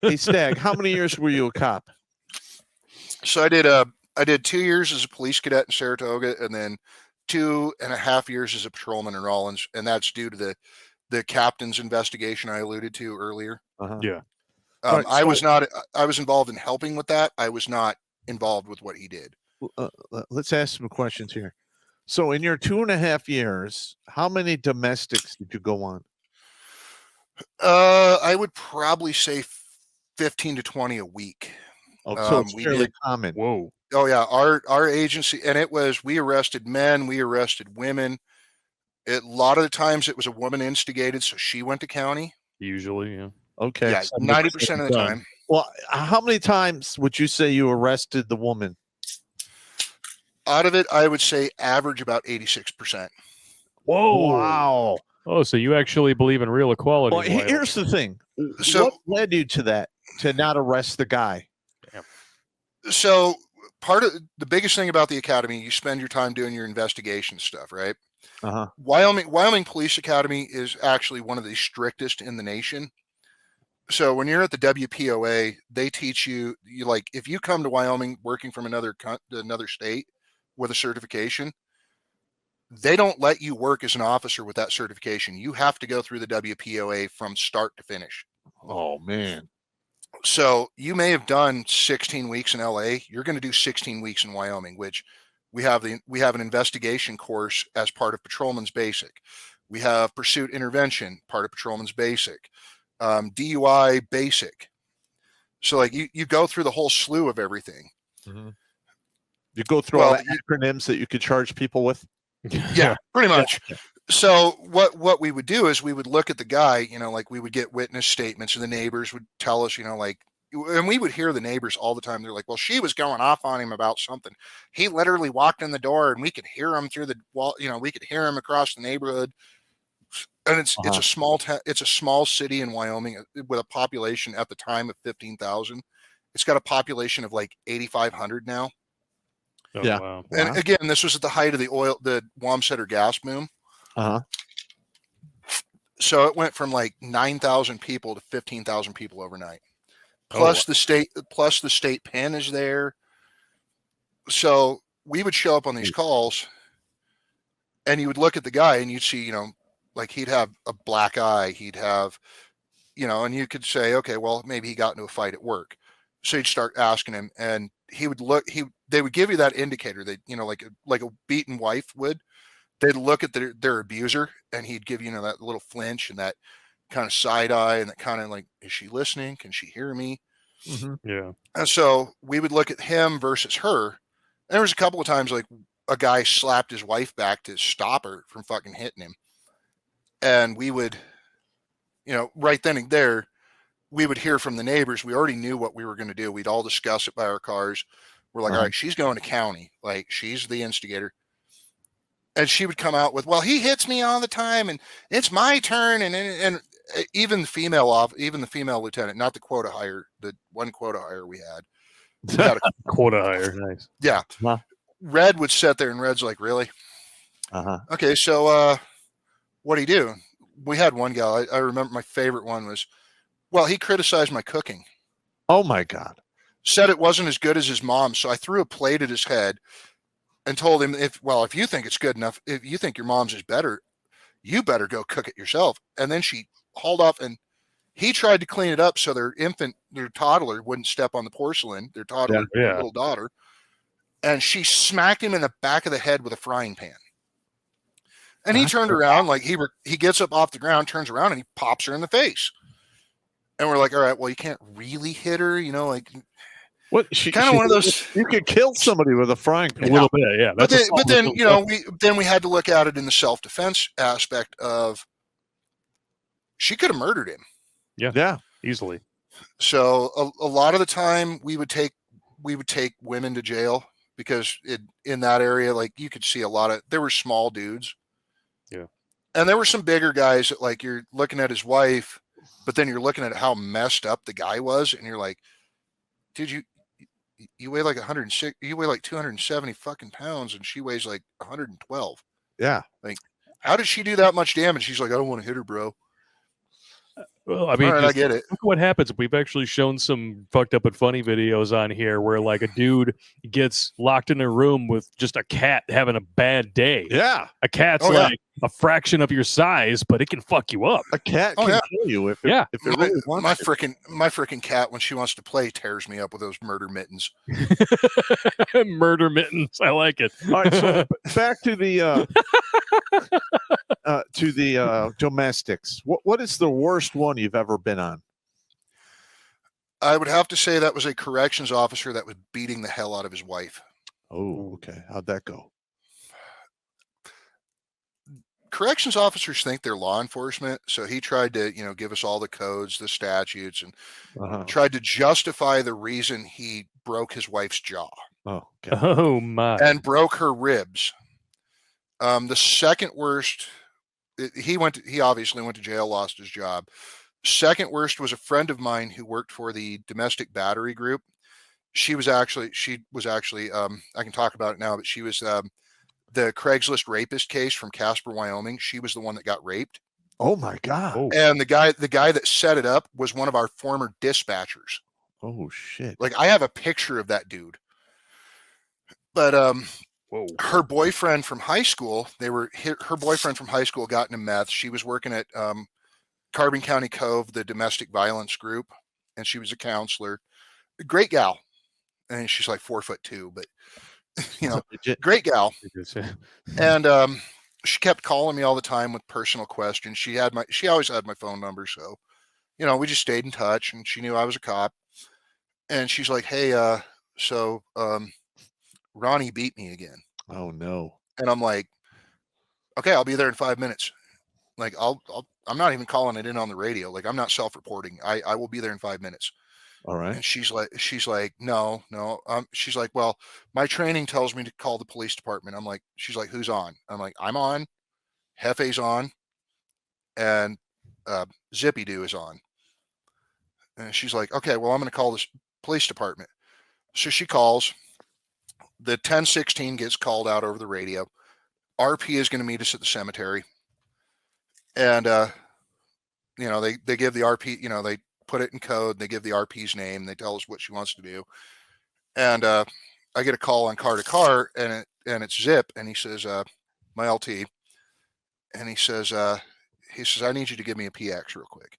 Hey, Stag, how many years were you a cop? So I did 2 years as a police cadet in Saratoga, and then 2.5 years as a patrolman in Rollins, and that's due to the captain's investigation I alluded to earlier. Uh-huh. Yeah. All right, I was so not. I was involved in helping with that. I was not involved with what he did. let's ask some questions here. So, in your 2.5 years, how many domestics did you go on? I would probably say 15 to 20 a week. Oh, so it's We fairly did. common. Whoa. Oh yeah, our agency, and it was, we arrested men, we arrested women. A lot of the times it was a woman instigated, so she went to county. Usually, yeah. Okay. Yeah, 90% of the time. Well, how many times would you say you arrested the woman? Out of it, I would say average about 86%. Whoa. Wow. Oh, so you actually believe in real equality? Well, here's the thing. So- what led you to that, to not arrest the guy? So part of the biggest thing about the academy, you spend your time doing your investigation stuff, right? Uh-huh. Wyoming Police Academy is actually one of the strictest in the nation. So when you're at the WPOA, they teach you like, if you come to Wyoming working from another state with a certification, they don't let you work as an officer with that certification. You have to go through the WPOA from start to finish. Oh, man. So you may have done 16 weeks in LA. You're going to do 16 weeks in Wyoming, which we have an investigation course as part of Patrolman's Basic. We have pursuit intervention, part of Patrolman's Basic, DUI Basic. So like you go through the whole slew of everything. Mm-hmm. You go through all the acronyms that you could charge people with. Yeah, pretty much. So what we would do is we would look at the guy, like we would get witness statements, and the neighbors would tell us, like, and we would hear the neighbors all the time. They're like, well, she was going off on him about something. He literally walked in the door and we could hear him through the wall. We could hear him across the neighborhood. And it's a small city in Wyoming with a population at the time of 15,000. It's got a population of like 8,500 now. Oh, Yeah. Wow. And again, this was at the height of the Wamsutter gas boom. Uh-huh. So it went from like 9,000 people to 15,000 people overnight. Plus the state pen is there. So we would show up on these calls, and you would look at the guy and you'd see, like he'd have a black eye, he'd have, and you could say, okay, well, maybe he got into a fight at work. So you'd start asking him, and they would give you that indicator that, like a beaten wife would. They'd look at their abuser, and he'd give you, that little flinch and that kind of side eye and that kind of like, is she listening? Can she hear me? Mm-hmm. Yeah. And so we would look at him versus her. And there was a couple of times like a guy slapped his wife back to stop her from fucking hitting him. And we would, right then and there, we would hear from the neighbors. We already knew what we were going to do. We'd all discuss it by our cars. We're like, all right, she's going to county. Like, she's the instigator. And she would come out with, well, he hits me all the time and it's my turn. And even the female lieutenant, not the quota hire, the one quota hire we had a quota hire. Nice. Yeah. Huh? Red would sit there, and Red's like, really? Uh-huh. Okay. So, what do you do? We had one guy. I remember my favorite one was, well, he criticized my cooking. Oh my God. Said it wasn't as good as his mom. So I threw a plate at his head and told him, if you think it's good enough, if you think your mom's is better, you better go cook it yourself. And then she hauled off, and he tried to clean it up so their toddler wouldn't step on the porcelain, their toddler, their little daughter. And she smacked him in the back of the head with a frying pan. And he turned around, like he gets up off the ground, turns around, and he pops her in the face. And we're like, all right, well, you can't really hit her, like. What? Kind of one of those. You could kill somebody with a frying pan. A little bit, yeah. But then we had to look at it in the self-defense aspect of, she could have murdered him. Yeah, easily. So a lot of the time we would take women to jail because in that area, like, you could see there were small dudes. Yeah. And there were some bigger guys that, like, you're looking at his wife, but then you're looking at how messed up the guy was, and you're like, dude, you weigh like 106, you weigh like 270 fucking pounds, and she weighs like 112. Yeah. Like, how did she do that much damage? She's like, I don't want to hit her, bro. Well, I mean, All right, I just get it. look what happens. We've actually shown some fucked up and funny videos on here where like a dude gets locked in a room with just a cat having a bad day. Yeah. A cat's Oh, yeah. like a fraction of your size, but it can fuck you up. A cat Oh, can yeah. kill you if it, Yeah. if it really wants My to. freaking cat, when she wants to play, tears me up with those murder mittens. Murder mittens. I like it. All right, so back to the domestics. What is the worst one you've ever been on? I would have to say that was a corrections officer that was beating the hell out of his wife. Oh, okay. How'd that go? Corrections officers think they're law enforcement, so he tried to, give us all the codes, the statutes, and Uh-huh. tried to justify the reason he broke his wife's jaw Oh, okay. Oh my. and broke her ribs. The second worst, he obviously went to jail, lost his job. Second worst was a friend of mine who worked for the domestic battery group. She was actually, I can talk about it now, but she was the Craigslist rapist case from Casper, Wyoming. She was the one that got raped. Oh my God. Oh. And the guy that set it up was one of our former dispatchers. Oh shit. Like, I have a picture of that dude. But Whoa. her boyfriend from high school, her boyfriend from high school got into meth. She was working at Carbon County Cove, the domestic violence group, and she was a counselor. Great gal. And she's like 4'2", but Legit. great gal. And she kept calling me all the time with personal questions. She always had my phone number, so we just stayed in touch, and she knew I was a cop. And she's like, "Hey, so Ronnie beat me again." Oh no. And I'm like, "Okay, I'll be there in 5 minutes." Like, I'm not even calling it in on the radio. Like, I'm not self-reporting. I will be there in 5 minutes. All right. And she's like, no. She's like, well, my training tells me to call the police department. She's like, who's on? I'm like, I'm on, Hefe's on, and Zippy Doo is on. And she's like, okay, well, I'm going to call this police department. So she calls. The 1016 gets called out over the radio. RP is going to meet us at the cemetery. And, they give the RP, they put it in code. They give the RP's name. They tell us what she wants to do. And I get a call on car to car, and it's Zip. And he says, my LT. And he says, I need you to give me a PX real quick.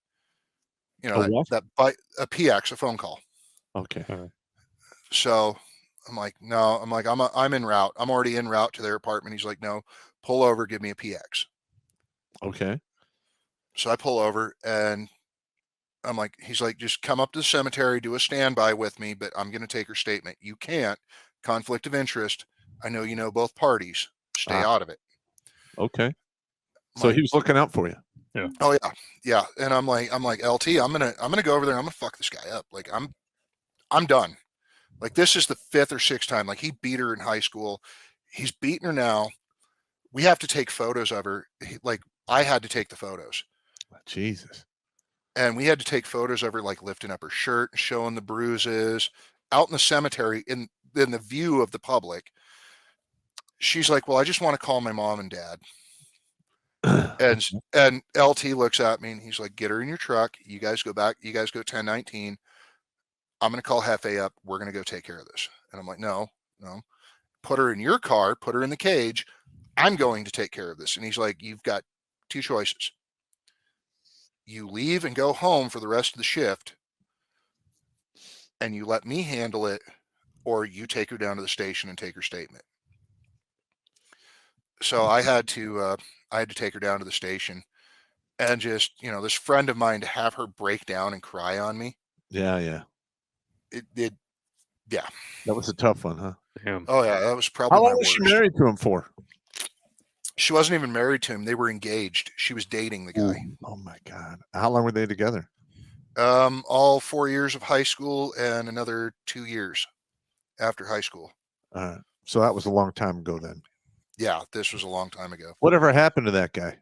A PX, a phone call. Okay. So I'm like, no, I'm en route. I'm already en route to their apartment. He's like, no, pull over, give me a PX. Okay. So I pull over, and I'm like, he's like, just come up to the cemetery, do a standby with me, but I'm going to take her statement. You can't. Conflict of interest. I know you know both parties. Stay out of it. Okay. So he was looking out for you. Yeah. Oh yeah. And I'm like, LT, I'm gonna go over there. And I'm gonna fuck this guy up. Like, I'm done. Like, this is the 5th or 6th time. Like, he beat her in high school. He's beating her now. We have to take photos of her. I had to take the photos. Jesus. And we had to take photos of her, like, lifting up her shirt, showing the bruises out in the cemetery in the view of the public. She's like, well, I just want to call my mom and dad. And LT looks at me, and he's like, get her in your truck. You guys go back. You guys go 1019. I'm going to call Hefe up. We're going to go take care of this. And I'm like, no. Put her in your car. Put her in the cage. I'm going to take care of this. And he's like, you've got 2 choices. You leave and go home for the rest of the shift, and you let me handle it, or you take her down to the station and take her statement. So I had to take her down to the station, and just, this friend of mine, to have her break down and cry on me. Yeah. Yeah. That was a tough one, huh? Damn. Oh yeah, that was probably How my long was worst. she married to him for? She wasn't even married to him. They were engaged. She was dating the guy. Oh my God. How long were they together? All 4 years of high school and another 2 years after high school. So that was a long time ago then. Yeah, this was a long time ago. Whatever happened to that guy?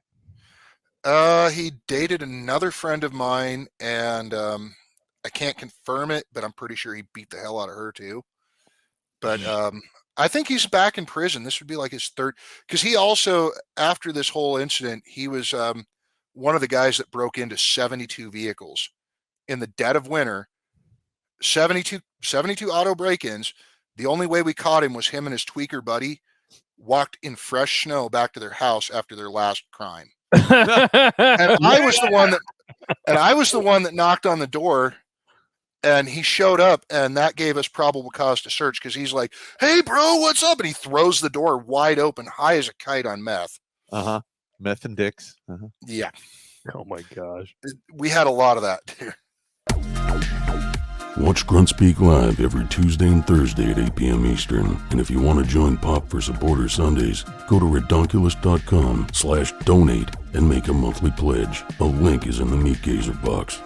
He dated another friend of mine, and I can't confirm it, but I'm pretty sure he beat the hell out of her too. But I think he's back in prison. This would be like his third, because he also, after this whole incident, he was one of the guys that broke into 72 vehicles in the dead of winter, 72 auto break-ins. The only way we caught him was him and his tweaker buddy walked in fresh snow back to their house after their last crime. And I was the one that knocked on the door, and he showed up, and that gave us probable cause to search because he's like, "Hey, bro, what's up?" And he throws the door wide open, high as a kite on meth. Meth and dicks. Yeah. Oh my gosh. We had a lot of that too. Watch Grunt Speak live every Tuesday and Thursday at 8 p.m. Eastern. And if you want to join Pop for Supporter Sundays, go to redonkulous.com/donate and make a monthly pledge. A link is in the Meat Gazer box.